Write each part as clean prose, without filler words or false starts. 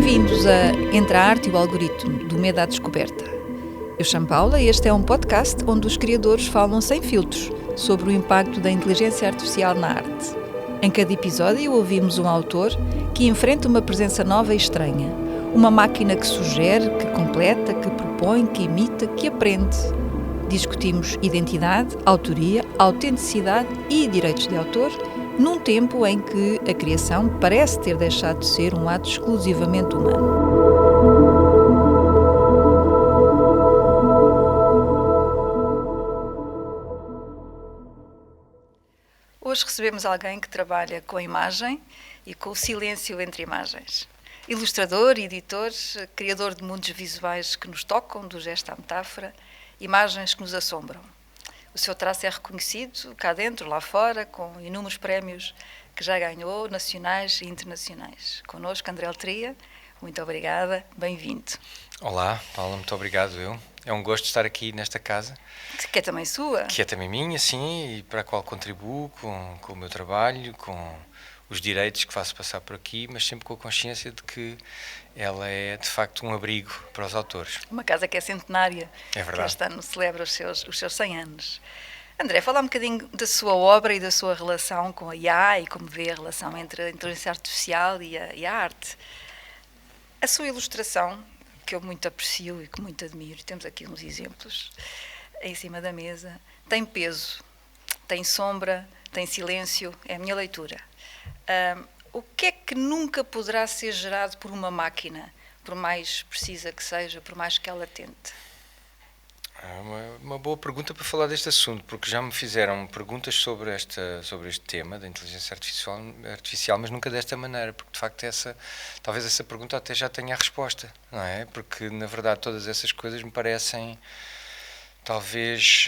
Bem-vindos a Entre a Arte e o Algoritmo, do Medo à Descoberta. Eu chamo Paula e este é um podcast onde os criadores falam sem filtros sobre o impacto da inteligência artificial na arte. Em cada episódio ouvimos um autor que enfrenta uma presença nova e estranha. Uma máquina que sugere, que completa, que propõe, que imita, que aprende. Discutimos identidade, autoria, autenticidade e direitos de autor, num tempo em que a criação parece ter deixado de ser um ato exclusivamente humano. Hoje recebemos alguém que trabalha com a imagem e com o silêncio entre imagens. Ilustrador, editor, criador de mundos visuais que nos tocam, do gesto à metáfora, imagens que nos assombram. O seu traço é reconhecido cá dentro, lá fora, com inúmeros prémios que já ganhou, nacionais e internacionais. Connosco, André Letria, muito obrigada, bem-vindo. Olá, Paula, muito obrigado. É um gosto estar aqui nesta casa. Que é também sua. Que é também minha, sim, e para a qual contribuo com o meu trabalho, com os direitos que faço passar por aqui, mas sempre com a consciência de que ela é, de facto, um abrigo para os autores. Uma casa que é centenária. É verdade. Que este ano celebra os seus 100 anos. André, fala um bocadinho da sua obra e da sua relação com a IA e como vê a relação entre a inteligência artificial e a arte. A sua ilustração, que eu muito aprecio e que muito admiro, temos aqui uns exemplos em cima da mesa, tem peso, tem sombra, tem silêncio, é a minha leitura. O que é que nunca poderá ser gerado por uma máquina, por mais precisa que seja, por mais que ela tente? É uma boa pergunta para falar deste assunto, porque já me fizeram perguntas sobre este tema da inteligência artificial, mas nunca desta maneira, porque de facto talvez essa pergunta até já tenha a resposta, não é? Porque na verdade todas essas coisas me parecem talvez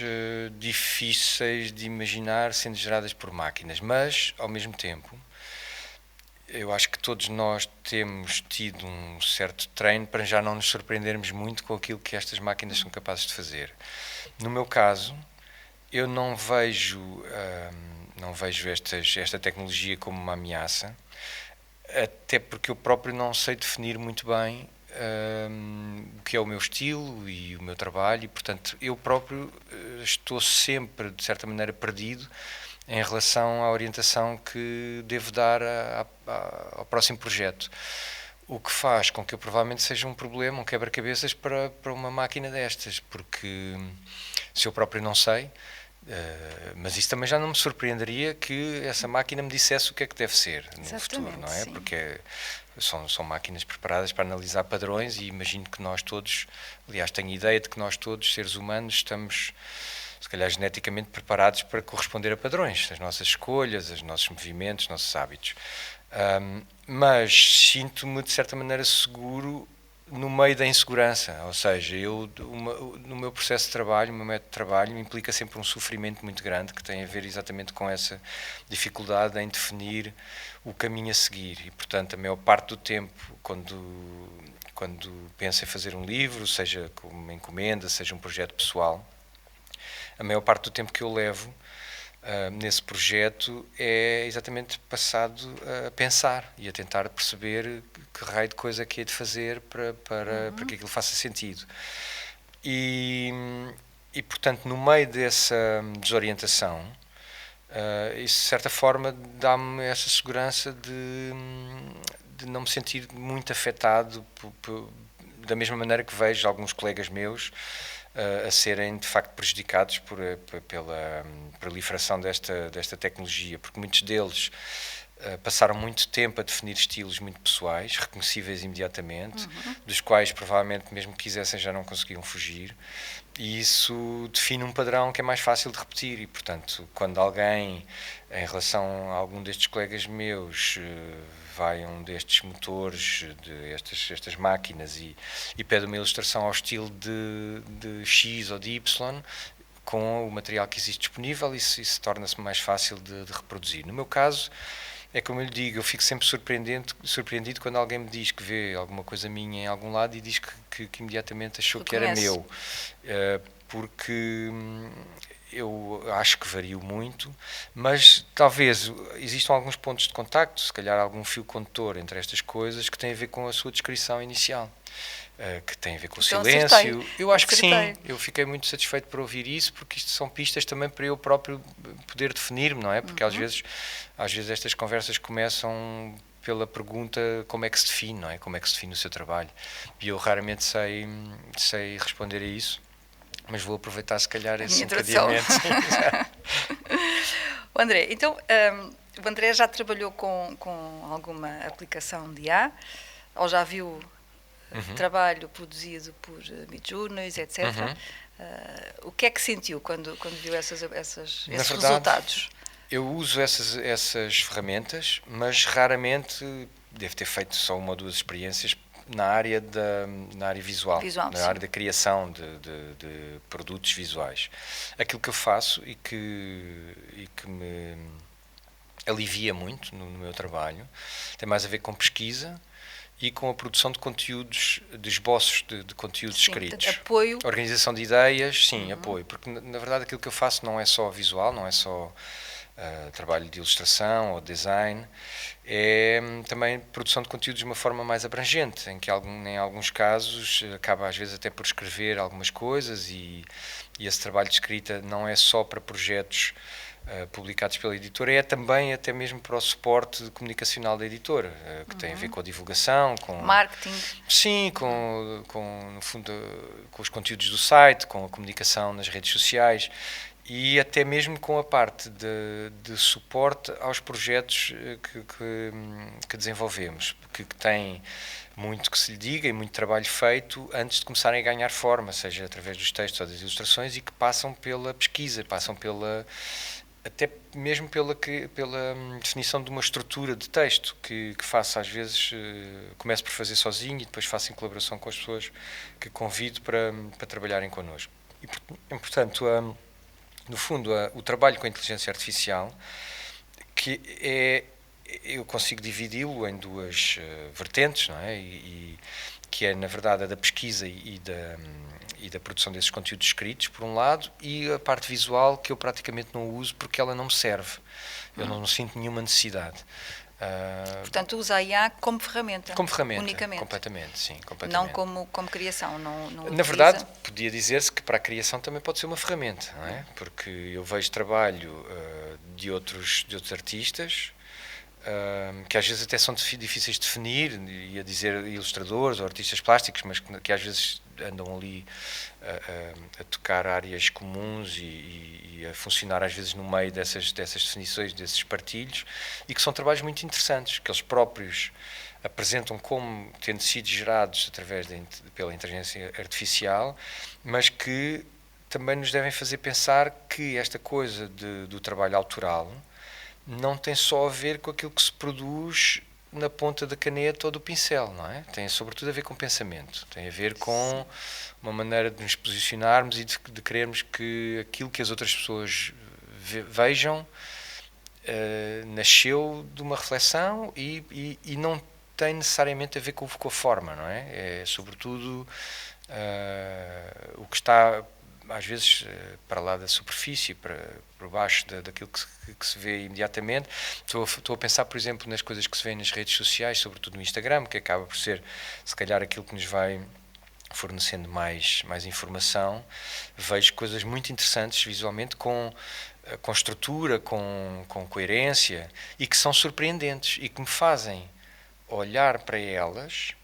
difíceis de imaginar sendo geradas por máquinas, mas ao mesmo tempo eu acho que todos nós temos tido um certo treino para já não nos surpreendermos muito com aquilo que estas máquinas são capazes de fazer. No meu caso, eu não vejo esta tecnologia como uma ameaça, até porque eu próprio não sei definir muito bem o que é o meu estilo e o meu trabalho, e portanto eu próprio estou sempre, de certa maneira, perdido em relação à orientação que devo dar ao próximo projeto. O que faz com que eu provavelmente seja um problema, um quebra-cabeças para uma máquina destas, porque se eu próprio não sei, mas isso também já não me surpreenderia que essa máquina me dissesse o que é que deve ser no futuro, não é? Sim. Porque são máquinas preparadas para analisar padrões e imagino que nós todos, aliás, tenho ideia de que nós todos, seres humanos, estamos se calhar geneticamente preparados para corresponder a padrões, as nossas escolhas, os nossos movimentos, os nossos hábitos. Mas sinto-me, de certa maneira, seguro no meio da insegurança, ou seja, no meu processo de trabalho, o meu método de trabalho implica sempre um sofrimento muito grande que tem a ver exatamente com essa dificuldade em definir o caminho a seguir e, portanto, a maior parte do tempo, quando penso em fazer um livro, seja como uma encomenda, seja um projeto pessoal, a maior parte do tempo que eu levo nesse projeto é exatamente passado a pensar e a tentar perceber que raio de coisa é que é de fazer para que aquilo faça sentido. E, portanto, no meio dessa desorientação, isso de certa forma dá-me essa segurança de não me sentir muito afetado da mesma maneira que vejo alguns colegas meus a serem de facto prejudicados pela proliferação desta tecnologia, porque muitos deles passaram muito tempo a definir estilos muito pessoais, reconhecíveis imediatamente, dos quais provavelmente mesmo que quisessem já não conseguiam fugir, e isso define um padrão que é mais fácil de repetir e, portanto, quando alguém, em relação a algum destes colegas meus, vai a um destes motores, estas máquinas e pede uma ilustração ao estilo de X ou de Y, com o material que existe disponível, isso torna-se mais fácil de reproduzir. No meu caso, é como eu lhe digo, eu fico sempre surpreendido quando alguém me diz que vê alguma coisa minha em algum lado e diz que imediatamente achou que era meu. Porque eu acho que vario muito, mas talvez existam alguns pontos de contacto, se calhar algum fio condutor entre estas coisas que tem a ver com a sua descrição inicial, que tem a ver com o silêncio. Eu acho que sim, eu fiquei muito satisfeito por ouvir isso, porque isto são pistas também para eu próprio poder definir-me, não é? Porque às vezes estas conversas começam pela pergunta como é que se define, não é? Como é que se define o seu trabalho? E eu raramente sei responder a isso. Mas vou aproveitar, se calhar, esse encadeamento. O André, então, o André já trabalhou com alguma aplicação de IA? Ou já viu trabalho produzido por Midjourney, etc.? O que é que sentiu quando viu esses resultados? Eu uso essas ferramentas, mas raramente, devo ter feito só uma ou duas experiências na área visual, na área da criação de produtos visuais. Aquilo que eu faço e que me alivia muito no meu trabalho tem mais a ver com pesquisa e com a produção de conteúdos, de esboços de conteúdos escritos. Apoio. Organização de ideias, sim, apoio. Porque, na verdade, aquilo que eu faço não é só visual, não é só trabalho de ilustração ou design, é também produção de conteúdos de uma forma mais abrangente, em que em alguns casos acaba às vezes até por escrever algumas coisas e esse trabalho de escrita não é só para projetos publicados pela editora, é também até mesmo para o suporte comunicacional da editora, que tem a ver com a divulgação, com marketing. Sim, no fundo, com os conteúdos do site, com a comunicação nas redes sociais e até mesmo com a parte de suporte aos projetos que desenvolvemos, que tem muito que se lhe diga e muito trabalho feito antes de começarem a ganhar forma, seja através dos textos ou das ilustrações, e que passam pela pesquisa, passam até mesmo pela definição de uma estrutura de texto que faço às vezes, começo por fazer sozinho e depois faço em colaboração com as pessoas que convido para trabalharem connosco. E, portanto, no fundo, o trabalho com a inteligência artificial, eu consigo dividi-lo em duas vertentes, não é? Que é, na verdade, a da pesquisa e da produção desses conteúdos escritos, por um lado, e a parte visual, que eu praticamente não uso porque ela não me serve. Eu não sinto nenhuma necessidade. Portanto, usa a IA como ferramenta. Como ferramenta, unicamente. Completamente, sim. Completamente. Não como criação. Não Na verdade, podia dizer-se que para a criação também pode ser uma ferramenta, não é? Porque eu vejo trabalho de outros artistas, que às vezes até são difíceis de definir, ia dizer ilustradores ou artistas plásticos, mas que às vezes andam ali a tocar áreas comuns e a funcionar às vezes no meio dessas definições, desses partilhos, e que são trabalhos muito interessantes, que eles próprios apresentam como tendo sido gerados pela inteligência artificial, mas que também nos devem fazer pensar que esta coisa do trabalho autoral não tem só a ver com aquilo que se produz na ponta da caneta ou do pincel, não é? Tem sobretudo a ver com pensamento, tem a ver com uma maneira de nos posicionarmos e de querermos que aquilo que as outras pessoas vejam nasceu de uma reflexão e não tem necessariamente a ver com a forma, não é? É sobretudo o que está às vezes para lá da superfície, por baixo daquilo que se vê imediatamente. Estou a pensar, por exemplo, nas coisas que se vê nas redes sociais, sobretudo no Instagram, que acaba por ser, se calhar, aquilo que nos vai fornecendo mais informação. Vejo coisas muito interessantes visualmente, com estrutura, com coerência, e que são surpreendentes e que me fazem olhar para elas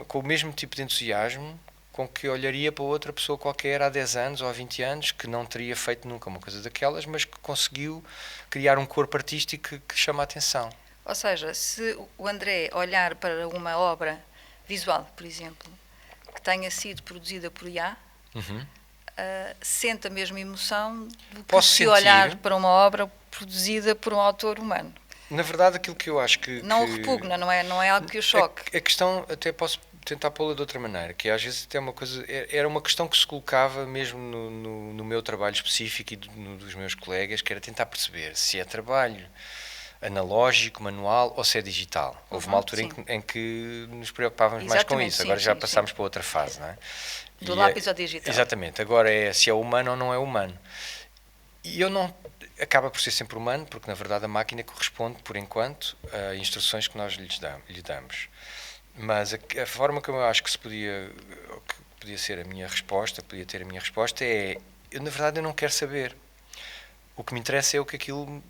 com o mesmo tipo de entusiasmo com que olharia para outra pessoa qualquer há 10 anos ou há 20 anos, que não teria feito nunca uma coisa daquelas, mas que conseguiu criar um corpo artístico que chama a atenção. Ou seja, se o André olhar para uma obra visual, por exemplo, que tenha sido produzida por IA, sente a mesma emoção do que se olhar para uma obra produzida por um autor humano. Na verdade, aquilo que eu acho que... Não o repugna, não é algo que o choque. A questão, até posso tentar pô-la de outra maneira, que às vezes até era uma questão que se colocava mesmo no meu trabalho específico e dos meus colegas, que era tentar perceber se é trabalho analógico, manual ou se é digital. Houve uma altura em que nos preocupávamos mais com isso, agora já passámos para outra fase, não é? Do lápis ao digital. Exatamente, agora é se é humano ou não é humano. E eu não... Acaba por ser sempre humano, porque na verdade a máquina corresponde, por enquanto, a instruções que nós lhe damos. Mas a forma como eu acho que podia ser a minha resposta, podia ter a minha resposta é, na verdade eu não quero saber. O que me interessa é o que aquilo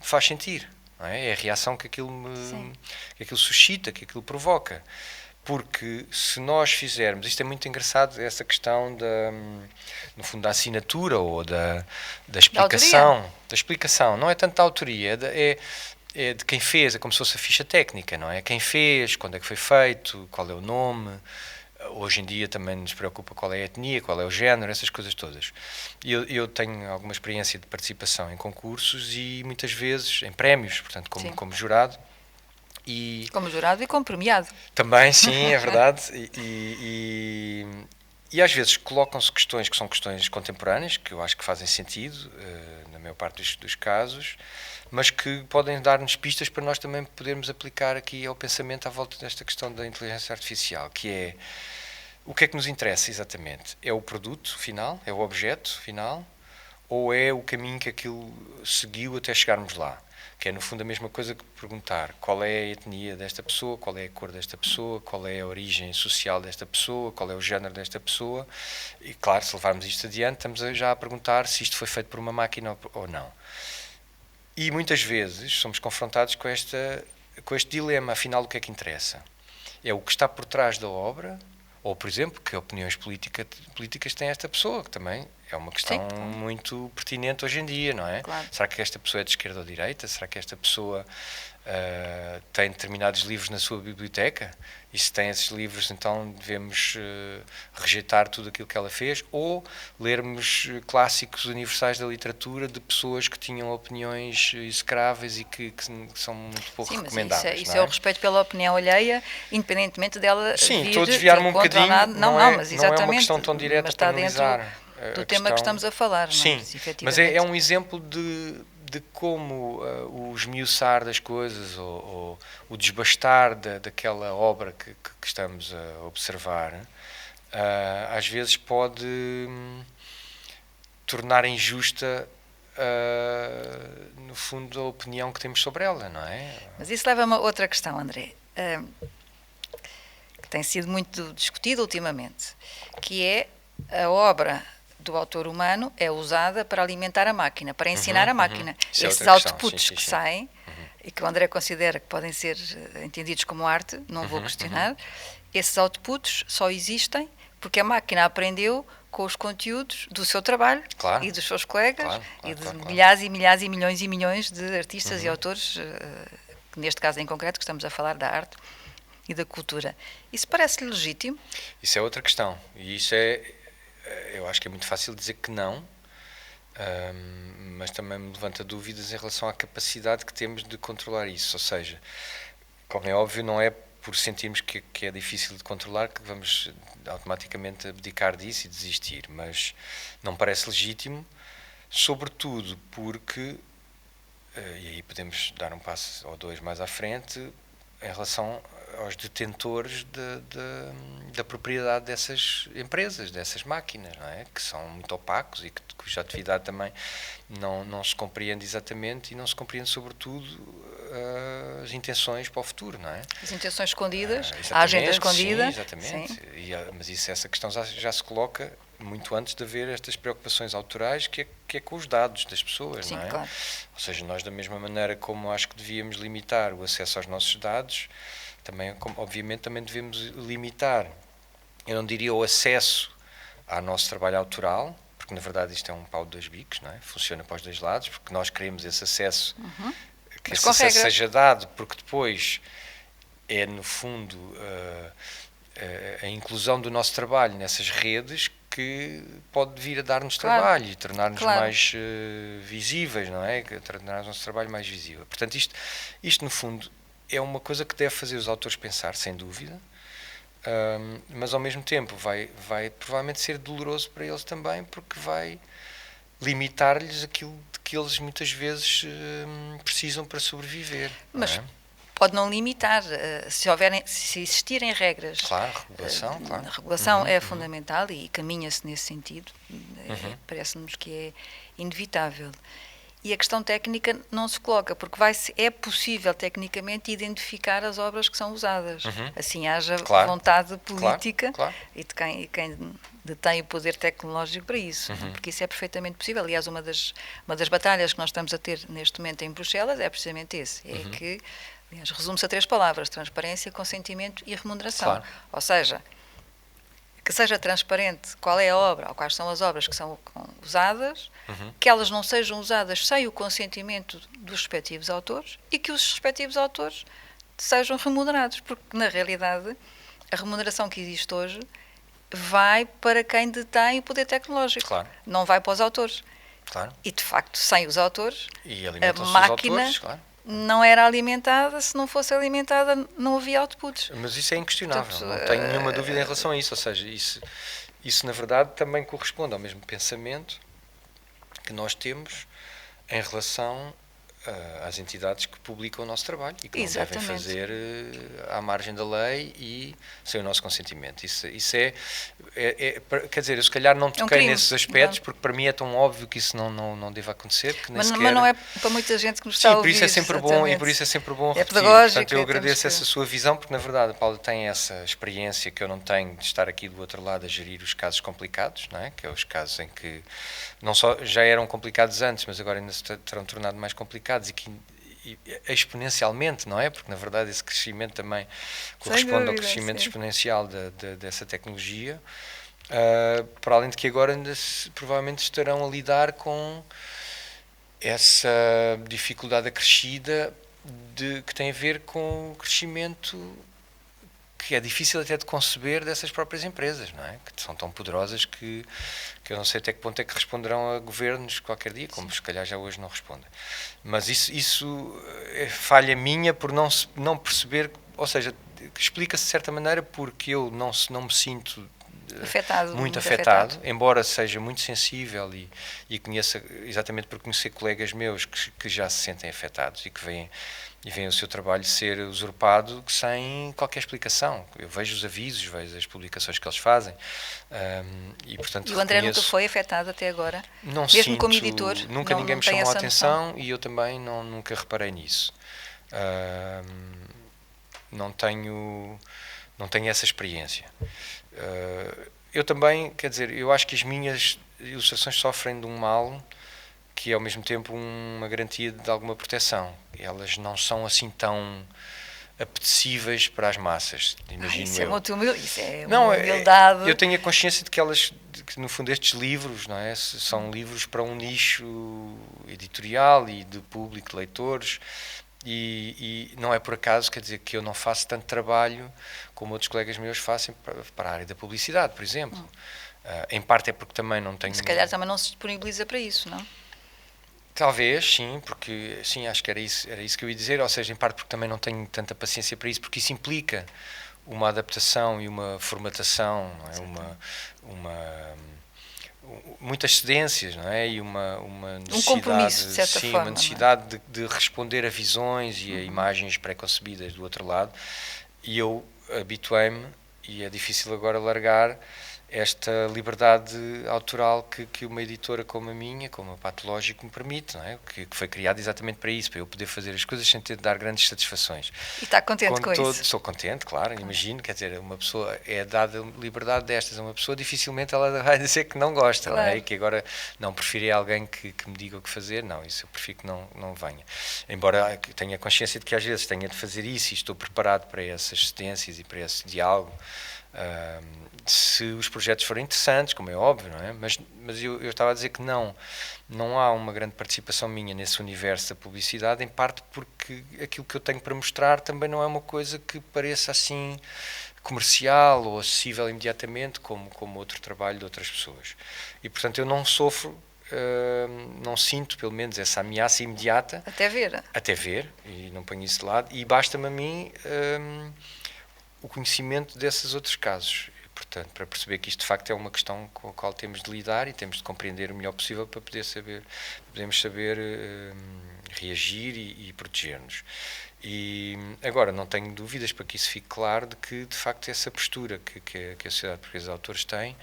faz sentir, não é? É a reação que aquilo suscita, que aquilo provoca. Porque se nós fizermos, isto é muito engraçado, essa questão no fundo da assinatura ou da explicação. Da explicação, não é tanto da autoria, é de quem fez, é como se fosse a ficha técnica, não é? Quem fez, quando é que foi feito, qual é o nome. Hoje em dia também nos preocupa qual é a etnia, qual é o género, essas coisas todas. Eu tenho alguma experiência de participação em concursos e muitas vezes em prémios, portanto como jurado. Como jurado e como premiado. Também, sim, é verdade. E às vezes colocam-se questões que são questões contemporâneas, que eu acho que fazem sentido, na maior parte dos casos, mas que podem dar-nos pistas para nós também podermos aplicar aqui ao pensamento à volta desta questão da inteligência artificial, que é o que é que nos interessa exatamente? É o produto final? É o objeto final? Ou é o caminho que aquilo seguiu até chegarmos lá? Que é no fundo a mesma coisa que perguntar qual é a etnia desta pessoa, qual é a cor desta pessoa, qual é a origem social desta pessoa, qual é o género desta pessoa. E claro, se levarmos isto adiante, estamos já a perguntar se isto foi feito por uma máquina ou não. E muitas vezes somos confrontados com este dilema, afinal o que é que interessa? É o que está por trás da obra, ou por exemplo, que opiniões políticas tem esta pessoa, que também é uma questão muito pertinente hoje em dia, não é? Claro. Será que esta pessoa é de esquerda ou de direita? Será que esta pessoa tem determinados livros na sua biblioteca? E se tem esses livros, então devemos rejeitar tudo aquilo que ela fez? Ou lermos clássicos universais da literatura de pessoas que tinham opiniões execráveis e que são muito pouco recomendáveis? Sim, isso é o respeito pela opinião alheia, independentemente dela Sim, estou a desviar-me um bocadinho, mas não é uma questão tão direta para analisar do tema que estamos a falar. Sim, mas é um exemplo de como o esmiuçar das coisas ou o desbastar daquela obra que estamos a observar às vezes pode tornar injusta no fundo a opinião que temos sobre ela, não é? Mas isso leva a uma outra questão, André, que tem sido muito discutida ultimamente, que é a obra do autor humano é usada para alimentar a máquina, para ensinar a máquina. Esses outputs que saem, e que o André considera que podem ser entendidos como arte, não vou questionar, esses outputs só existem porque a máquina aprendeu com os conteúdos do seu trabalho e dos seus colegas e de milhares e milhares e milhões de artistas e autores, que neste caso em concreto que estamos a falar da arte e da cultura. Isso parece-lhe legítimo? Isso é outra questão. E isso eu acho que é muito fácil dizer que não, mas também me levanta dúvidas em relação à capacidade que temos de controlar isso. Ou seja, como é óbvio, não é por sentirmos que é difícil de controlar que vamos automaticamente abdicar disso e desistir, mas não parece legítimo, sobretudo porque, e aí podemos dar um passo ou dois mais à frente, em relação aos detentores da propriedade dessas empresas, dessas máquinas, não é? Que são muito opacos e cuja atividade também não se compreende exatamente e não se compreende sobretudo as intenções para o futuro, não é? As intenções escondidas, a agenda escondida. Sim, exatamente. Sim. Mas essa questão já se coloca muito antes de haver estas preocupações autorais que é com os dados das pessoas, sim, não é? Claro. Ou seja, nós da mesma maneira como acho que devíamos limitar o acesso aos nossos dados, também, obviamente, também devemos limitar, eu não diria o acesso ao nosso trabalho autoral, porque na verdade isto é um pau de dois bicos, não é? Funciona para os dois lados, porque nós queremos esse acesso, que esse acesso seja dado, porque depois é no fundo a inclusão do nosso trabalho nessas redes que pode vir a dar-nos trabalho e tornar-nos mais visíveis, não é? Tornar o nosso trabalho mais visível. Portanto, isto no fundo é uma coisa que deve fazer os autores pensar, sem dúvida, mas ao mesmo tempo vai provavelmente ser doloroso para eles também, porque vai limitar-lhes aquilo de que eles muitas vezes precisam para sobreviver. Mas não é? pode não limitar, se existirem regras. Claro, regulação, claro. A regulação é fundamental e caminha-se nesse sentido. Parece-nos que é inevitável. E a questão técnica não se coloca, porque é possível tecnicamente identificar as obras que são usadas. Assim haja vontade política e de quem detém o poder tecnológico para isso, porque isso é perfeitamente possível. Aliás, uma das batalhas que nós estamos a ter neste momento em Bruxelas é precisamente esse, é que, aliás, resume-se a 3 palavras: transparência, consentimento e remuneração. Ou seja, que seja transparente qual é a obra, ou quais são as obras que são usadas, que elas não sejam usadas sem o consentimento dos respectivos autores e que os respectivos autores sejam remunerados, porque, na realidade, a remuneração que existe hoje vai para quem detém o poder tecnológico, não vai para os autores. E, de facto, sem os autores, a máquina não era alimentada. Se não fosse alimentada, não havia outputs. Mas isso é inquestionável, portanto, não tenho nenhuma dúvida em relação a isso. Ou seja, isso na verdade também corresponde ao mesmo pensamento que nós temos em relação às entidades que publicam o nosso trabalho e que não devem fazer à margem da lei e sem o nosso consentimento. Isso quer dizer, eu se calhar não toquei nesses aspectos, porque para mim é tão óbvio que isso não deve acontecer, que mas não é para muita gente que nos está a ouvir. Por isso é sempre bom, e por isso é sempre bom repetir. Portanto, eu agradeço essa sua visão, porque na verdade a Paula tem essa experiência que eu não tenho de estar aqui do outro lado a gerir os casos complicados, não é? Que é os casos em que não só já eram complicados antes, mas agora ainda se terão tornado mais complicados e que exponencialmente, não é? Porque na verdade esse crescimento também corresponde ao crescimento exponencial dessa tecnologia, para além de que agora ainda provavelmente estarão a lidar com essa dificuldade acrescida que tem a ver com o crescimento que é difícil até de conceber dessas próprias empresas, não é? Que são tão poderosas que eu não sei até que ponto é que responderão a governos qualquer dia, como se calhar já hoje não respondem. Mas isso é falha minha por não perceber, ou seja, explica-se de certa maneira porque eu não me sinto muito afetado, embora seja muito sensível e conheça, exatamente por conhecer colegas meus que já se sentem afetados e que veem o seu trabalho ser usurpado sem qualquer explicação. Eu vejo os avisos, vejo as publicações que eles fazem e, portanto, o André nunca foi afetado até agora? Não mesmo sinto, como editor? Nunca ninguém me chamou a atenção e eu também nunca reparei nisso. Não tenho essa experiência. Eu também, quer dizer, eu acho que as minhas ilustrações sofrem de um mal que é ao mesmo tempo uma garantia de alguma proteção. Elas não são assim tão apetecíveis para as massas, imagino isso eu. Isso é uma humildade. Eu tenho a consciência de que no fundo estes livros, não é, são livros para um nicho editorial e de público, de leitores, e não é por acaso, quer dizer, que eu não faço tanto trabalho como outros colegas meus fazem para a área da publicidade, por exemplo. Em parte é porque também não tenho... Se calhar também não se disponibiliza para isso, não? Talvez, sim, porque sim, acho que era isso que eu ia dizer, ou seja, em parte porque também não tenho tanta paciência para isso, porque isso implica uma adaptação e uma formatação, não é? Muitas cedências, não é? E uma necessidade, compromisso, de certa forma, uma necessidade de responder a visões e a imagens pré-concebidas do outro lado, e eu habituei-me, e é difícil agora largar esta liberdade autoral que uma editora como a minha, como a Patológico, me permite, não é? Que foi criada exatamente para isso, para eu poder fazer as coisas sem ter de dar grandes satisfações. E está contente com isso? Estou contente, claro, imagino, quer dizer, uma pessoa é dada liberdade destas a uma pessoa, dificilmente ela vai dizer que não gosta, claro. Não é? E que agora não prefere alguém que me diga o que fazer, não, isso eu prefiro que não venha. Embora tenha consciência de que às vezes tenha de fazer isso e estou preparado para essas cedências e para esse diálogo, se os projetos forem interessantes, como é óbvio, não é? Mas eu estava a dizer que não há uma grande participação minha nesse universo da publicidade, em parte porque aquilo que eu tenho para mostrar também não é uma coisa que pareça assim comercial ou acessível imediatamente como outro trabalho de outras pessoas. E, portanto, eu não sofro, não sinto, pelo menos, essa ameaça imediata. Até ver, e não ponho isso de lado, e basta-me a mim o conhecimento desses outros casos. portanto, para perceber que isto de facto é uma questão com a qual temos de lidar e temos de compreender o melhor possível para podermos saber reagir e proteger-nos. E agora, não tenho dúvidas, para que isso fique claro, de que de facto essa postura que a Sociedade Portuguesa de Autores tem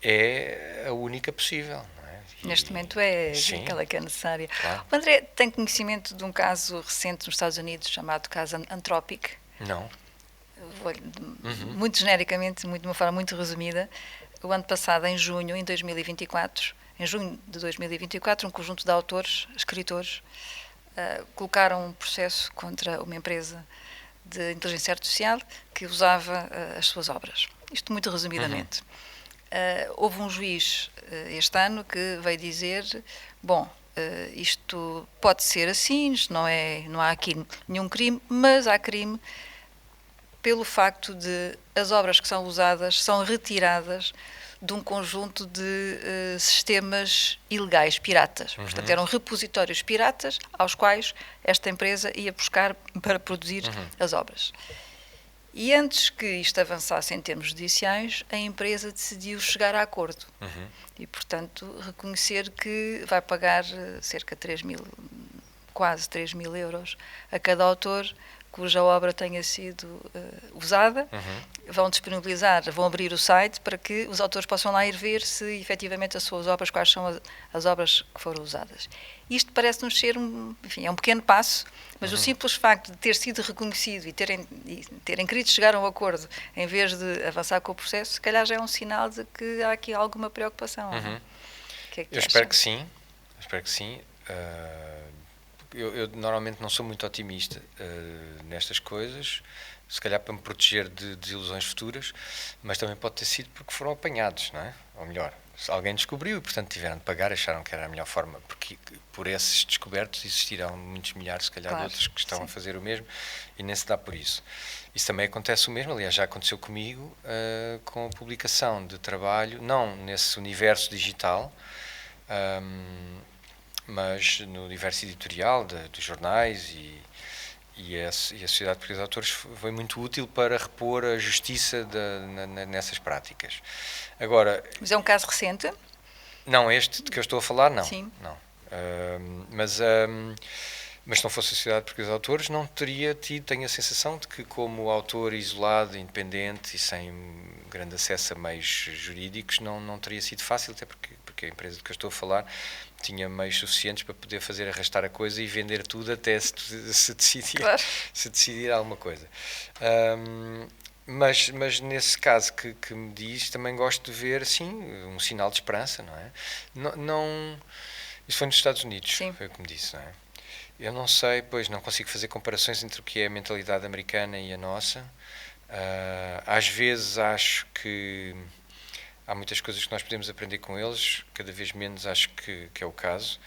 é a única possível. Não é? Neste momento é aquela que é necessária. Claro. O André tem conhecimento de um caso recente nos Estados Unidos chamado caso Anthropic? Não. Muito genericamente, de uma forma muito resumida. O ano passado, em junho de 2024, um conjunto de autores, escritores, colocaram um processo contra uma empresa de inteligência artificial que usava as suas obras. Isto muito resumidamente. Houve um juiz este ano que veio dizer, isto pode ser assim, não há aqui nenhum crime, mas há crime pelo facto de as obras que são usadas são retiradas de um conjunto de sistemas ilegais, piratas. Portanto, eram repositórios piratas aos quais esta empresa ia buscar para produzir as obras. E antes que isto avançasse em termos judiciais, a empresa decidiu chegar a acordo. E, portanto, reconhecer que vai pagar cerca de quase 3 mil euros a cada autor cuja obra tenha sido usada. Vão abrir o site para que os autores possam lá ir ver se efetivamente as suas obras, quais são as obras que foram usadas. Isto parece-nos ser é um pequeno passo, mas o simples facto de ter sido reconhecido e terem querido chegar a um acordo em vez de avançar com o processo, se calhar já é um sinal de que há aqui alguma preocupação. Que é que eu espero que sim. Eu normalmente não sou muito otimista nestas coisas, se calhar para me proteger de desilusões futuras, mas também pode ter sido porque foram apanhados, não é? Ou melhor, alguém descobriu e, portanto, tiveram de pagar, acharam que era a melhor forma, porque por esses descobertos existirão muitos milhares, se calhar, de outros que estão a fazer o mesmo e nem se dá por isso. Isso também acontece o mesmo, aliás, já aconteceu comigo com a publicação de trabalho, não nesse universo digital, mas no universo editorial dos jornais e a Sociedade Portuguesa de Autores foi muito útil para repor a justiça nessas práticas. Agora, mas é um caso recente? Não, este de que eu estou a falar, não. Sim. Não. Mas se não fosse a Sociedade Portuguesa de Autores, não teria tenho a sensação de que, como autor isolado, independente e sem grande acesso a meios jurídicos, não teria sido fácil, até porque a empresa de que eu estou a falar tinha meios suficientes para poder fazer arrastar a coisa e vender tudo até se decidir alguma coisa. Mas nesse caso que me diz, também gosto de ver, sim, um sinal de esperança, não é? Isso foi nos Estados Unidos, sim. Foi o que me disse, não é? Eu não sei, pois não consigo fazer comparações entre o que é a mentalidade americana e a nossa. Às vezes acho que há muitas coisas que nós podemos aprender com eles, cada vez menos acho que é o caso,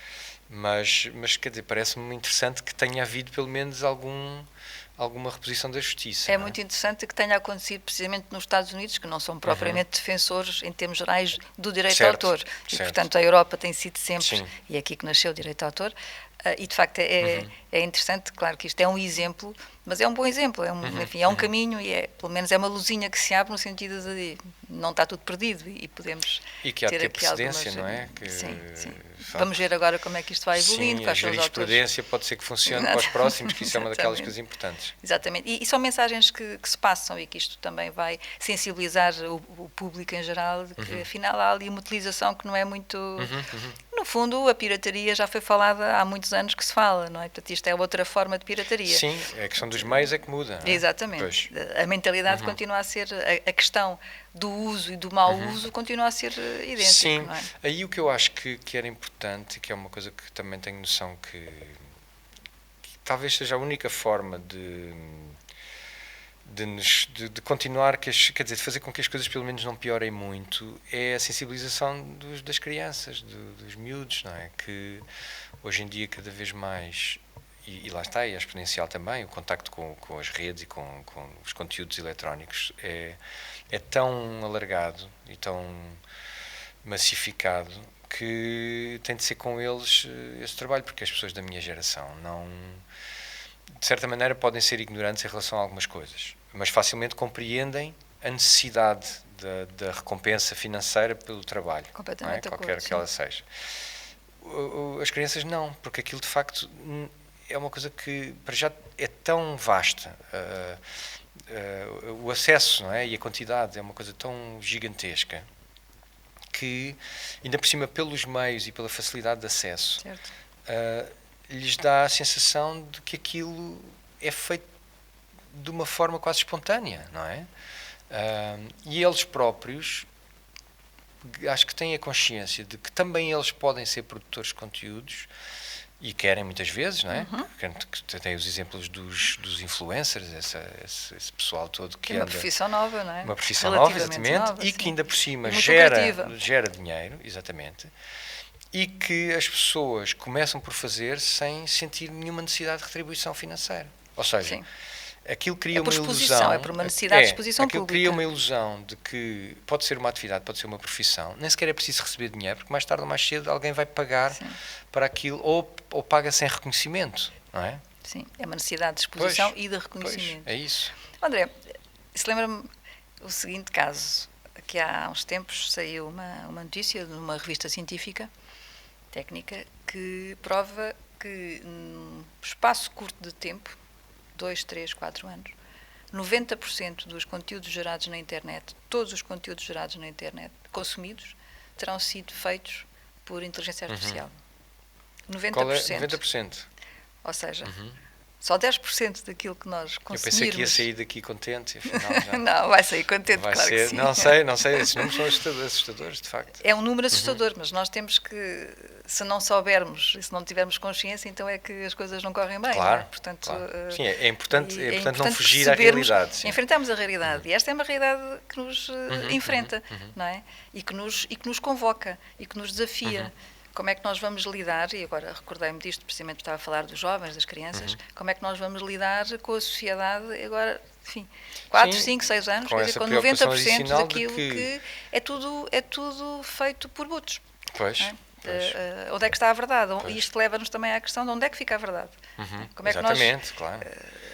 mas quer dizer, parece-me interessante que tenha havido pelo menos alguma reposição da justiça. É muito interessante que tenha acontecido precisamente nos Estados Unidos, que não são propriamente defensores, em termos gerais, do direito de autor. E, portanto, a Europa tem sido sempre, e é aqui que nasceu o direito de autor, e de facto é interessante, claro que isto é um exemplo, mas é um bom exemplo, enfim, é um caminho e pelo menos é uma luzinha que se abre no sentido de não está tudo perdido e podemos que há ter precedência, não é? Sim. Vamos ver agora como é que isto vai evoluindo. Sim, a jurisprudência pode ser que funcione para os próximos, que isso é uma daquelas coisas importantes. Exatamente, e são mensagens que se passam e que isto também vai sensibilizar o público em geral, de que afinal há ali uma utilização que não é muito... No fundo, a pirataria já foi falada há muitos anos que se fala, não é? Portanto, isto é outra forma de pirataria. Sim, a questão dos meios é que muda. Não é? Exatamente. Pois. A mentalidade continua a ser, a questão do uso e do mau uso continua a ser idêntica. Sim, não é? Aí o que eu acho que era importante, e que é uma coisa que também tenho noção que talvez seja a única forma de continuar, quer dizer, de fazer com que as coisas pelo menos não piorem muito, é a sensibilização das crianças, dos miúdos, não é? Que hoje em dia cada vez mais, e lá está, e é exponencial também, o contacto com as redes e com os conteúdos eletrónicos é tão alargado e tão massificado que tem de ser com eles esse trabalho, porque as pessoas da minha geração de certa maneira podem ser ignorantes em relação a algumas coisas, mas facilmente compreendem a necessidade da recompensa financeira pelo trabalho, Completamente de qualquer acordo, que ela seja. As crianças não, porque aquilo de facto é uma coisa que para já é tão vasta, o acesso, não é? E a quantidade é uma coisa tão gigantesca que, ainda por cima, pelos meios e pela facilidade de acesso, lhes dá a sensação de que aquilo é feito de uma forma quase espontânea, não é? E eles próprios acho que têm a consciência de que também eles podem ser produtores de conteúdos e querem muitas vezes, não é? Que tem os exemplos dos influencers, esse pessoal todo que é uma anda, profissão nova, não é? uma profissão nova, exatamente, nova, e que ainda por cima gera dinheiro, exatamente, e que as pessoas começam por fazer sem sentir nenhuma necessidade de retribuição financeira. Ou seja, sim. Aquilo cria por uma exposição, ilusão. é por uma necessidade de exposição aquilo pública. Cria uma ilusão de que pode ser uma atividade, pode ser uma profissão, nem sequer é preciso receber dinheiro, porque mais tarde ou mais cedo alguém vai pagar para aquilo, ou paga sem reconhecimento, não é? Sim, é uma necessidade de exposição e de reconhecimento. Pois, é isso. André, isso lembra-me o seguinte caso, que há uns tempos saiu uma notícia numa revista científica, técnica, que prova que num espaço curto de tempo, 2, 3, 4 anos, 90% dos conteúdos gerados na internet, todos os conteúdos gerados na internet, consumidos, terão sido feitos por inteligência artificial. 90%. Qual é? 90%. Ou seja, só 10% daquilo que nós consumirmos... Eu pensei que ia sair daqui contente, afinal já... Não, vai sair contente, vai claro ser, que sim. Não sei, esses números são assustadores, de facto. É um número assustador, mas nós temos que, se não soubermos e se não tivermos consciência, então é que as coisas não correm bem. Claro, não é? Portanto, claro. Sim, é importante não fugir à realidade. Sim. Enfrentamos a realidade, e esta é uma realidade que nos enfrenta, não é? E que nos convoca, e que nos desafia. Como é que nós vamos lidar, e agora recordei-me disto, precisamente estava a falar dos jovens, das crianças, como é que nós vamos lidar com a sociedade agora, enfim, 4, 5, 6 anos, quer dizer, com 90% daquilo que é tudo feito por bots. Pois. Onde é que está a verdade? E isto leva-nos também à questão de onde é que fica a verdade. Como é que exatamente, claro.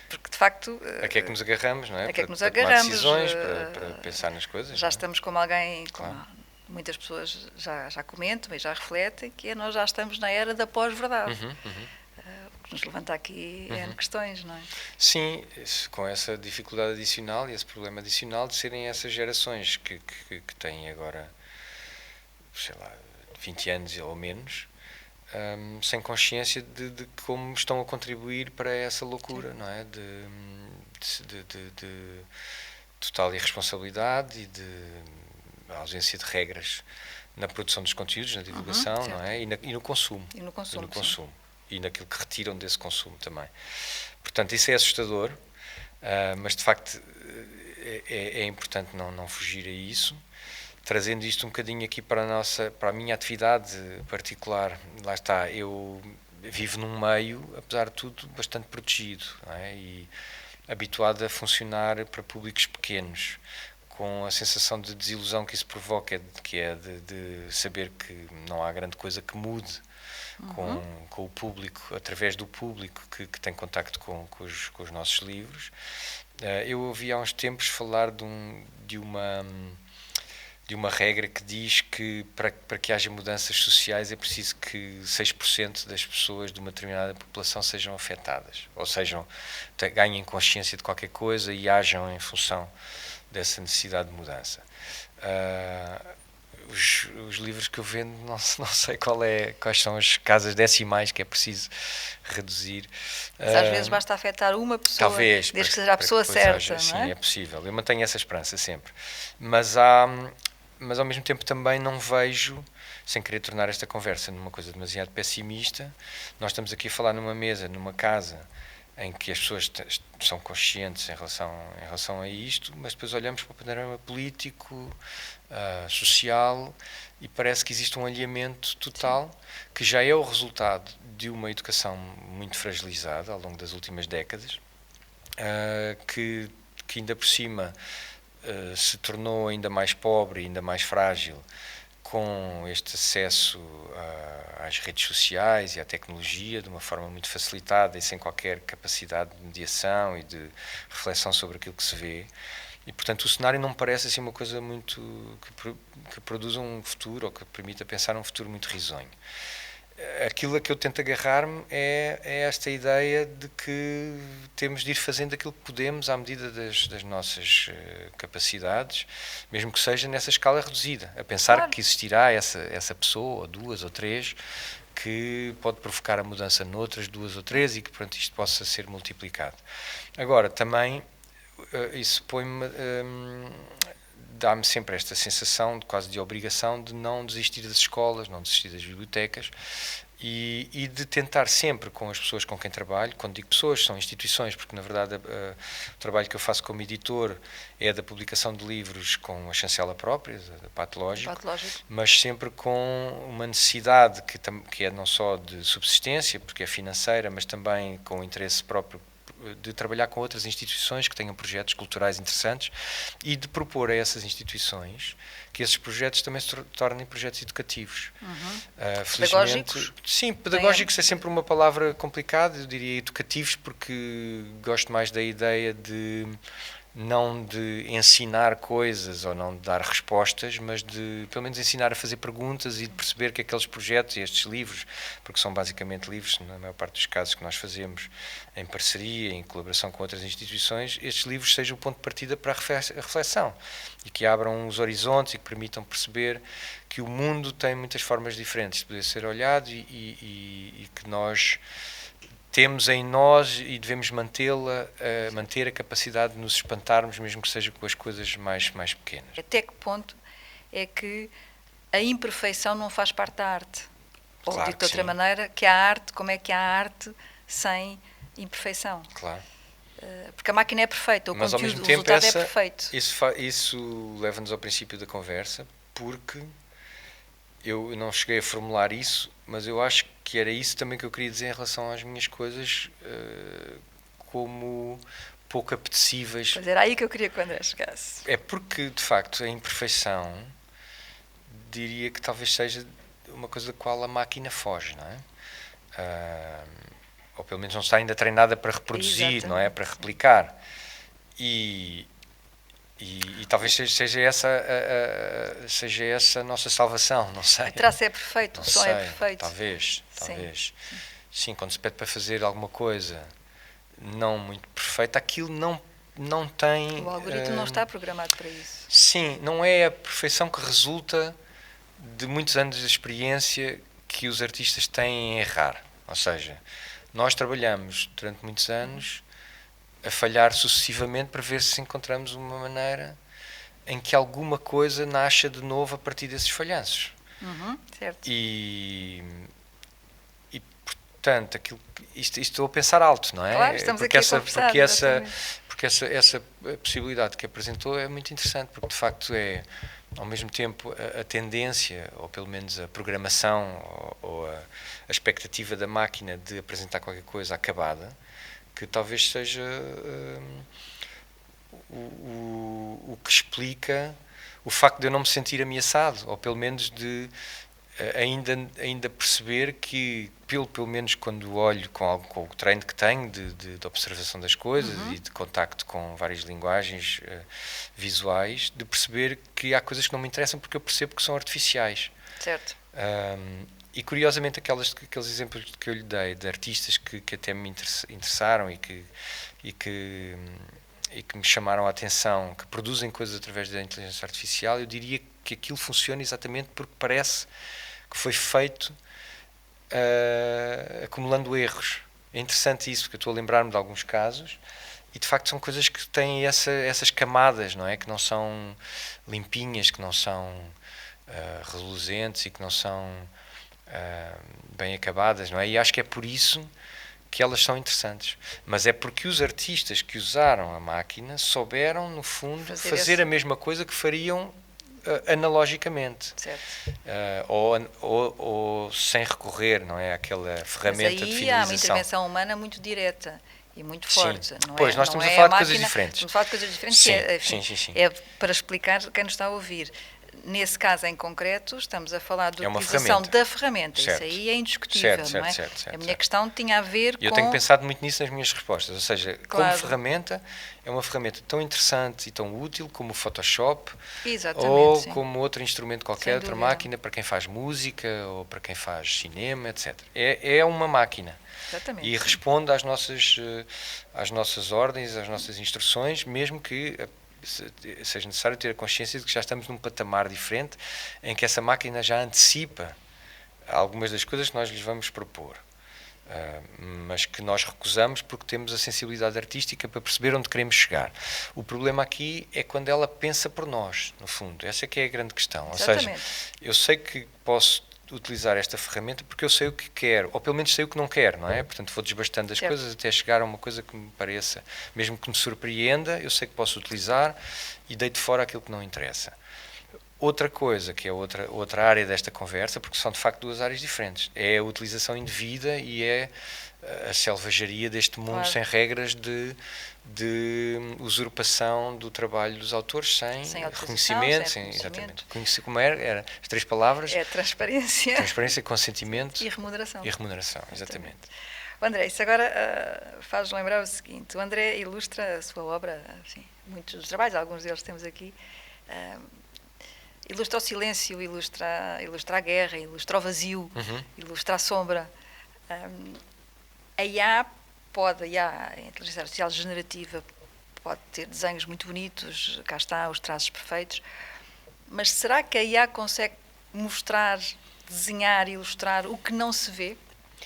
Porque, de facto... A que é que nos agarramos, não é? A que é que nos agarramos? Tomar decisões, para pensar nas coisas. Já estamos como alguém... Muitas pessoas já comentam e já refletem que nós já estamos na era da pós-verdade. O que nos levanta aqui N questões, não é? Sim, com essa dificuldade adicional e esse problema adicional de serem essas gerações que têm agora, sei lá, 20 anos ou menos, sem consciência de como estão a contribuir para essa loucura, não é? De total irresponsabilidade e de a ausência de regras na produção dos conteúdos, na divulgação, não é? E no consumo. E no consumo. E naquilo que retiram desse consumo também. Portanto, isso é assustador, mas de facto é importante não fugir a isso. Trazendo isto um bocadinho aqui para a minha atividade particular, lá está, eu vivo num meio, apesar de tudo, bastante protegido, não é? E habituado a funcionar para públicos pequenos, com a sensação de desilusão que isso provoca, que é de saber que não há grande coisa que mude com o público, através do público que tem contacto com os nossos livros. Eu ouvi há uns tempos falar de uma regra que diz que para que haja mudanças sociais é preciso que 6% das pessoas de uma determinada população sejam afetadas, ou sejam, ganhem consciência de qualquer coisa e ajam em função dessa necessidade de mudança. Os livros que eu vendo, não sei quais são as casas decimais que é preciso reduzir. Mas às vezes basta afetar uma pessoa, talvez, desde que seja a pessoa certa, sim, não é? É possível. Eu mantenho essa esperança sempre. Mas ao mesmo tempo também não vejo, sem querer tornar esta conversa numa coisa demasiado pessimista, nós estamos aqui a falar numa mesa, numa casa, em que as pessoas são conscientes em relação a isto, mas depois olhamos para o panorama político, social, e parece que existe um alinhamento total, que já é o resultado de uma educação muito fragilizada ao longo das últimas décadas, que ainda por cima se tornou ainda mais pobre, ainda mais frágil, com este acesso às redes sociais e à tecnologia de uma forma muito facilitada e sem qualquer capacidade de mediação e de reflexão sobre aquilo que se vê, E, portanto, o cenário não me parece assim uma coisa muito que produza um futuro ou que permita pensar um futuro muito risonho. Aquilo a que eu tento agarrar-me é esta ideia de que temos de ir fazendo aquilo que podemos à medida das nossas capacidades, mesmo que seja nessa escala reduzida, a pensar Claro. que existirá essa pessoa, ou duas ou três, que pode provocar a mudança noutras duas ou três e que, pronto, isto possa ser multiplicado. Agora, também, isso põe-me... dá-me sempre esta sensação quase de obrigação de não desistir das escolas, não desistir das bibliotecas e de tentar sempre com as pessoas com quem trabalho, quando digo pessoas, são instituições, porque na verdade o trabalho que eu faço como editor é da publicação de livros com a chancela própria, da Patológico, mas sempre com uma necessidade que é não só de subsistência, porque é financeira, mas também com interesse próprio de trabalhar com outras instituições que tenham projetos culturais interessantes e de propor a essas instituições que esses projetos também se tornem projetos educativos. Pedagógicos? Sim, pedagógicos é sempre uma palavra complicada, eu diria educativos, porque gosto mais da ideia de não de ensinar coisas ou não de dar respostas, mas de pelo menos ensinar a fazer perguntas e de perceber que aqueles projetos e estes livros, porque são basicamente livros, na maior parte dos casos que nós fazemos em parceria, em colaboração com outras instituições, estes livros sejam o ponto de partida para a reflexão e que abram os horizontes e que permitam perceber que o mundo tem muitas formas diferentes de poder ser olhado e que nós temos em nós e devemos mantê-la, manter a capacidade de nos espantarmos, mesmo que seja com as coisas mais pequenas. Até que ponto é que a imperfeição não faz parte da arte? Ou, Claro dito de outra sim. maneira, que a arte, como é que há arte sem imperfeição? Claro. Porque a máquina é perfeita, o Mas ao conteúdo, mesmo o tempo resultado é perfeito. isso leva-nos ao princípio da conversa, porque eu não cheguei a formular isso, mas eu acho que era isso também que eu queria dizer em relação às minhas coisas como pouco apetecíveis. Mas era aí que eu queria que o André chegasse. É porque, de facto, a imperfeição diria que talvez seja uma coisa da qual a máquina foge, não é? Ou pelo menos não está ainda treinada para reproduzir, Exatamente. não é? Para replicar. E talvez seja essa a nossa salvação, não sei. O traço é perfeito, Não o som sei, é perfeito. Talvez. Sim. Sim, quando se pede para fazer alguma coisa não muito perfeita, aquilo não tem... O algoritmo não está programado para isso. Sim, não é a perfeição que resulta de muitos anos de experiência que os artistas têm em errar. Ou seja, nós trabalhamos durante muitos anos a falhar sucessivamente para ver se encontramos uma maneira em que alguma coisa nasça de novo a partir desses falhanços. Certo. E portanto, isto estou a pensar alto, não é? Claro, estamos porque aqui a conversar, porque essa possibilidade que apresentou é muito interessante, porque de facto é, ao mesmo tempo, a tendência, ou pelo menos a programação, ou a expectativa da máquina de apresentar qualquer coisa acabada, que talvez seja o que explica o facto de eu não me sentir ameaçado, ou pelo menos de ainda perceber que, pelo menos quando olho com o treino que tenho de observação das coisas e de contacto com várias linguagens visuais, de perceber que há coisas que não me interessam porque eu percebo que são artificiais. Certo. E curiosamente aqueles exemplos que eu lhe dei de artistas que até me interessaram e que me chamaram a atenção, que produzem coisas através da inteligência artificial, eu diria que aquilo funciona exatamente porque parece que foi feito acumulando erros. É interessante isso, porque eu estou a lembrar-me de alguns casos e de facto são coisas que têm essas camadas, não é? Que não são limpinhas, que não são reluzentes e que não são bem acabadas, não é? E acho que é por isso que elas são interessantes. Mas é porque os artistas que usaram a máquina souberam, no fundo, fazer a mesma coisa que fariam analogicamente. Certo. Ou sem recorrer, não é? Àquela ferramenta de finalização. Mas aí há uma intervenção humana muito direta e muito forte. Sim. Não Pois, é, nós não estamos é a falar de máquina, coisas diferentes. Estamos a falar de coisas diferentes. Sim, sim. É para explicar quem nos está a ouvir. nesse caso em concreto, estamos a falar da utilização ferramenta. da ferramenta. Certo. Isso aí é indiscutível, não é? Certo. A minha questão tinha a ver com... Eu tenho pensado muito nisso nas minhas respostas, ou seja, Claro. como ferramenta, é uma ferramenta tão interessante e tão útil como o Photoshop, Exatamente, ou sim. como outro instrumento qualquer, Sem outra dúvida. máquina, para quem faz música ou para quem faz cinema, etc. É uma máquina. Exatamente, E sim. responde às nossas ordens, às nossas instruções, mesmo que seja necessário ter a consciência de que já estamos num patamar diferente, em que essa máquina já antecipa algumas das coisas que nós lhes vamos propor, mas que nós recusamos porque temos a sensibilidade artística para perceber onde queremos chegar. O problema aqui é quando ela pensa por nós, no fundo. Essa é que é a grande questão. Exatamente. Ou seja, eu sei que posso utilizar esta ferramenta porque eu sei o que quero, ou pelo menos sei o que não quero, não é? Portanto, vou desbastando as Certo. coisas até chegar a uma coisa que me pareça, mesmo que me surpreenda, eu sei que posso utilizar e deito fora aquilo que não interessa. Outra coisa, que é outra área desta conversa, porque são de facto duas áreas diferentes, é a utilização indevida e é a selvageria deste mundo, Claro. sem regras de usurpação do trabalho dos autores, sem autorização, reconhecimento, sem exatamente. Conhecer como era as três palavras: É transparência transparência, consentimento e remuneração. e remuneração, exatamente. O André, isso agora faz lembrar o seguinte: o André ilustra a sua obra, assim, muitos dos trabalhos, alguns deles temos aqui, ilustra o silêncio, ilustra a guerra, ilustra o vazio, ilustra a sombra. A IA, a inteligência artificial generativa, pode ter desenhos muito bonitos, cá está, os traços perfeitos, mas será que a IA consegue mostrar, desenhar, ilustrar o que não se vê?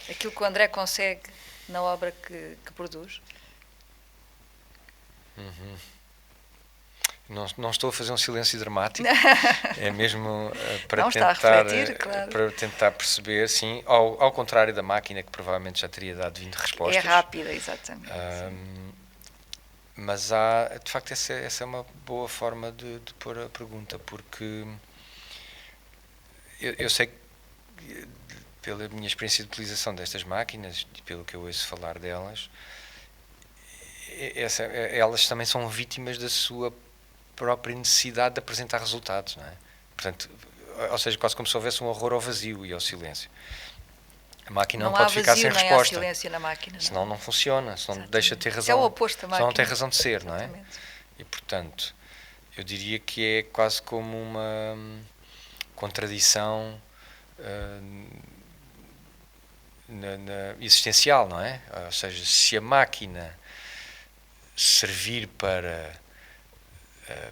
Aquilo que o André consegue na obra que produz? Não estou a fazer um silêncio dramático, é mesmo para Não, está a tentar, refletir, claro. para tentar perceber, sim, ao contrário da máquina, que provavelmente já teria dado 20 respostas. É rápida, exatamente. Mas há, de facto, essa é uma boa forma de pôr a pergunta, porque eu sei que, pela minha experiência de utilização destas máquinas, e pelo que eu ouço falar delas, elas também são vítimas da sua própria necessidade de apresentar resultados, não é? Portanto, ou seja, quase como se houvesse um horror ao vazio e ao silêncio. A máquina não pode ficar sem resposta. Não há silêncio na máquina. Senão não funciona, senão deixa de ter razão. Isso é o oposto da máquina. Senão não tem razão de ser, não é? Exatamente. E, portanto, eu diria que é quase como uma contradição existencial, não é? Ou seja, se a máquina servir para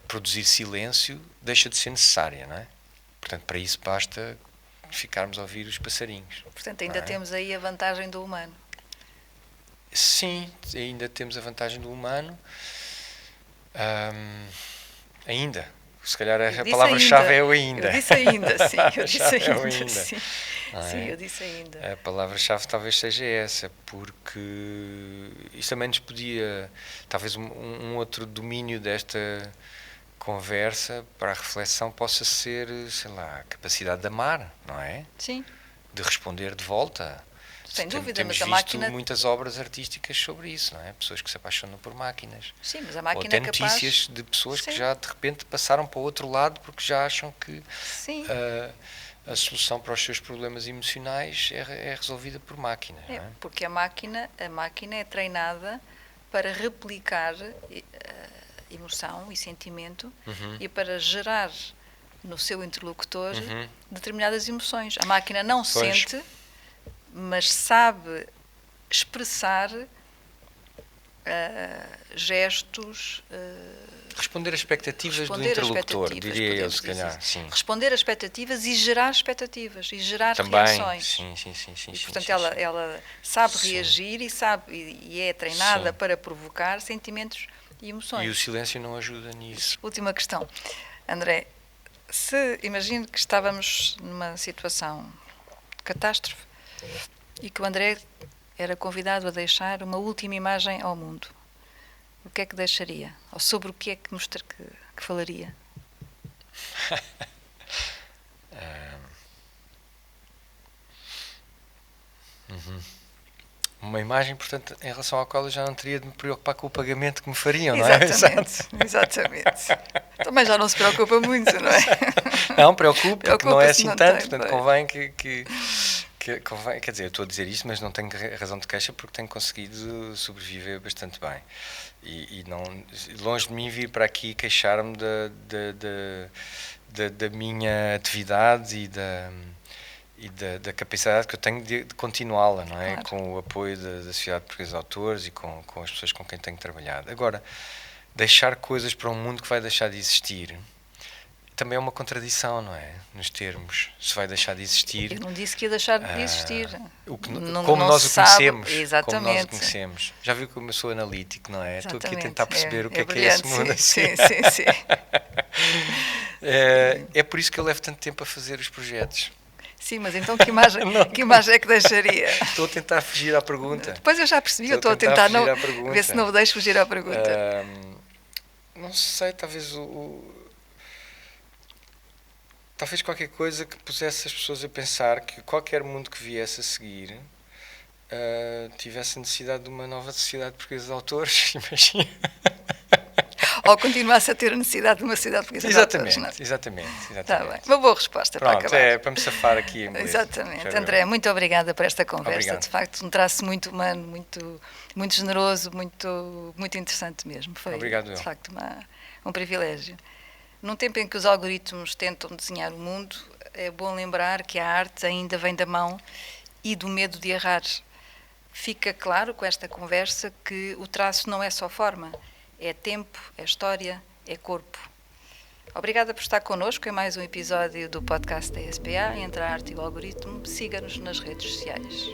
produzir silêncio, deixa de ser necessária, não é? Portanto, para isso basta ficarmos a ouvir os passarinhos. Portanto, ainda temos aí a vantagem do humano. Sim, ainda temos a vantagem do humano. Ainda. Se calhar a palavra-chave é o ainda. Eu disse ainda, sim. Eu disse ainda, é o ainda. sim. É? Sim, eu disse ainda. A palavra-chave talvez seja essa, porque isto também nos podia, talvez um outro domínio desta conversa para a reflexão possa ser, sei lá, a capacidade de amar, não é? Sim. De responder de volta. Sem dúvida, temos mas a visto máquina... muitas obras artísticas sobre isso, não é? Pessoas que se apaixonam por máquinas. Sim, mas a máquina ou até é capaz... notícias de pessoas Sim. que já de repente passaram para o outro lado porque já acham que a solução para os seus problemas emocionais é resolvida por máquina. Não é? Porque a máquina é treinada para replicar emoção e sentimento e para gerar no seu interlocutor determinadas emoções. A máquina não sente, mas sabe expressar gestos... responder às expectativas do interlocutor, diria eu, se calhar. Sim. Responder às expectativas e gerar expectativas e gerar também, reações. Sim. E, portanto, ela sabe reagir e é treinada para provocar sentimentos e emoções. E o silêncio não ajuda nisso. Última questão. André, imagine que estávamos numa situação de catástrofe e que o André era convidado a deixar uma última imagem ao mundo. O que é que deixaria? Ou sobre o que é que falaria? Uma imagem, portanto, em relação à qual eu já não teria de me preocupar com o pagamento que me fariam, não é? Exatamente. Também já não se preocupa muito, não é? Não, preocupa, porque não é assim tanto, tem, portanto convém que convém, quer dizer, eu estou a dizer isto, mas não tenho razão de queixa porque tenho conseguido sobreviver bastante bem. E não, longe de mim vir para aqui queixar-me da minha atividade e da capacidade que eu tenho de continuá-la, não é? Claro. Com o apoio da Sociedade Portuguesa de Autores e com as pessoas com quem tenho trabalhado. Agora, deixar coisas para um mundo que vai deixar de existir também é uma contradição, não é? Nos termos, se vai deixar de existir. Eu não disse que ia deixar de existir. Como nós o conhecemos. Exatamente. Como nós o conhecemos. Já viu como eu sou analítico, não é? Estou aqui a tentar perceber o que é esse mundo. Sim. É por isso que eu levo tanto tempo a fazer os projetos. Sim, mas então que imagem é que deixaria? Estou a tentar fugir à pergunta. Depois eu já percebi, eu estou a tentar não, ver se não o deixo fugir à pergunta. Não sei, talvez talvez qualquer coisa que pusesse as pessoas a pensar que qualquer mundo que viesse a seguir tivesse necessidade de uma nova Sociedade Portuguesa de Autores, imagina. Ou continuasse a ter a necessidade de uma Sociedade Portuguesa de Autores. Exatamente. Está bem, uma boa resposta. Pronto, para acabar. para me safar aqui em inglês. Exatamente. André, muito obrigada por esta conversa. Obrigado. De facto, um traço muito humano, muito generoso, muito interessante mesmo. Foi, obrigado, de facto, um privilégio. Num tempo em que os algoritmos tentam desenhar o mundo, é bom lembrar que a arte ainda vem da mão e do medo de errar. Fica claro com esta conversa que o traço não é só forma, é tempo, é história, é corpo. Obrigada por estar connosco em mais um episódio do podcast da SPA, Entre a Arte e o Algoritmo. Siga-nos nas redes sociais.